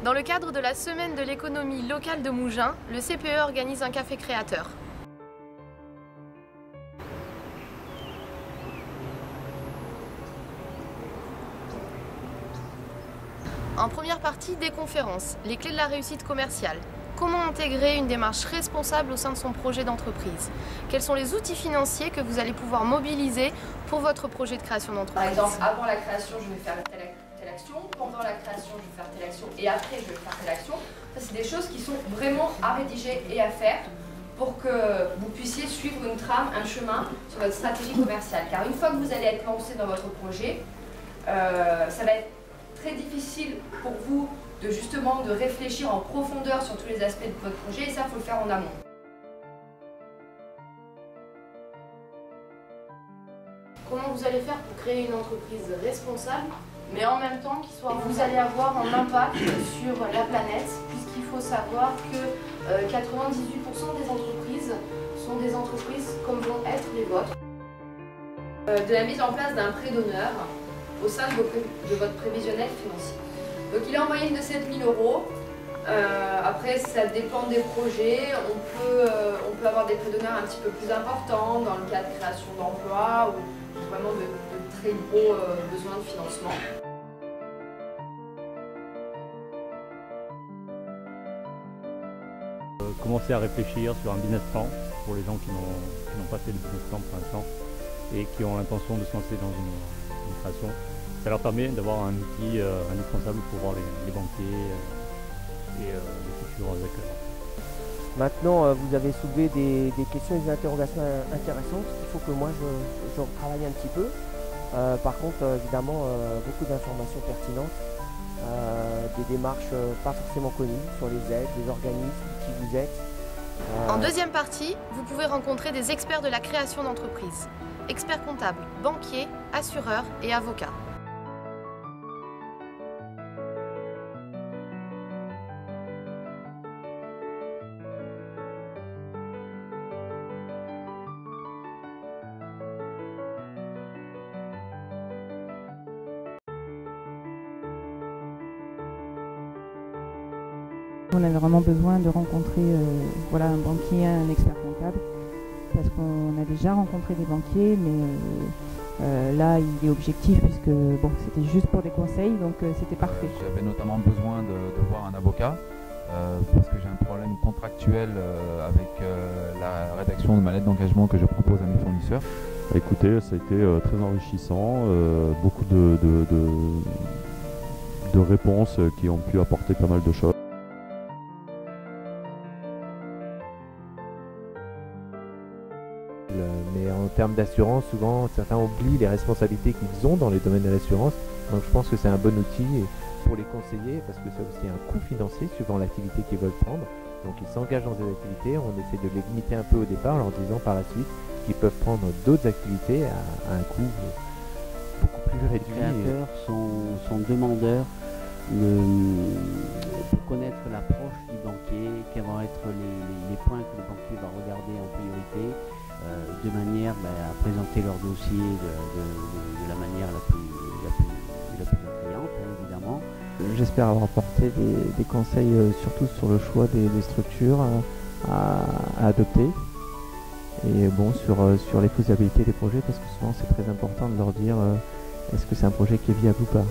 Dans le cadre de la semaine de l'économie locale de Mougins, le CPE organise un café créateur. En première partie, des conférences, les clés de la réussite commerciale. Comment intégrer une démarche responsable au sein de son projet d'entreprise? Quels sont les outils financiers que vous allez pouvoir mobiliser pour votre projet de création d'entreprise? Par exemple, avant la création, je vais faire telle action, pendant la création, je vais faire telle action, et après, je vais faire telle action. Ça, c'est des choses qui sont vraiment à rédiger et à faire pour que vous puissiez suivre une trame, un chemin sur votre stratégie commerciale. Car une fois que vous allez être lancé dans votre projet, ça va être très difficile pour vous de réfléchir en profondeur sur tous les aspects de votre projet, et ça, il faut le faire en amont. Comment vous allez faire pour créer une entreprise responsable, mais en même temps vous allez avoir un impact sur la planète, puisqu'il faut savoir que 98% des entreprises sont des entreprises comme vont être les vôtres. De la mise en place d'un prêt d'honneur au sein de votre prévisionnel financier. Donc il est en moyenne de 7 000 €. Après, ça dépend des projets. On peut avoir des prêts d'honneur un petit peu plus importants dans le cas de création d'emplois ou vraiment de très gros besoins de financement. Commencer à réfléchir sur un business plan pour les gens qui n'ont pas fait le business plan pour l'instant et qui ont l'intention de se lancer dans une création. Ça leur permet d'avoir un outil indispensable pour voir les banquiers et les futurs acquéreurs. Maintenant, vous avez soulevé des questions et des interrogations intéressantes. Il faut que moi je retravaille un petit peu. Par contre, évidemment, beaucoup d'informations pertinentes, des démarches pas forcément connues sur les aides, les organismes, qui vous êtes. En deuxième partie, vous pouvez rencontrer des experts de la création d'entreprise. Experts comptables, banquiers, assureurs et avocats. On avait vraiment besoin de rencontrer voilà, un banquier, un expert comptable, parce qu'on a déjà rencontré des banquiers, mais là il est objectif puisque bon, c'était juste pour des conseils, donc c'était parfait. J'avais notamment besoin de voir un avocat parce que j'ai un problème contractuel avec la rédaction de ma lettre d'engagement que je propose à mes fournisseurs. Écoutez, ça a été très enrichissant, beaucoup de réponses qui ont pu apporter pas mal de choses. Mais en termes d'assurance, souvent certains oublient les responsabilités qu'ils ont dans les domaines de l'assurance. Donc je pense que c'est un bon outil pour les conseiller parce que c'est aussi un coût financier suivant l'activité qu'ils veulent prendre. Donc ils s'engagent dans des activités, on essaie de les limiter un peu au départ en leur disant par la suite qu'ils peuvent prendre d'autres activités à un coût beaucoup plus réduit. Les créateurs sont demandeurs de connaître l'approche du banquier, quels vont être les points que le banquier va regarder en priorité, de manière à présenter leur dossier de la manière la plus attrayante, évidemment. J'espère avoir apporté des conseils surtout sur le choix des structures à adopter et bon sur les faisabilités des projets, parce que souvent c'est très important de leur dire est-ce que c'est un projet qui est viable ou pas.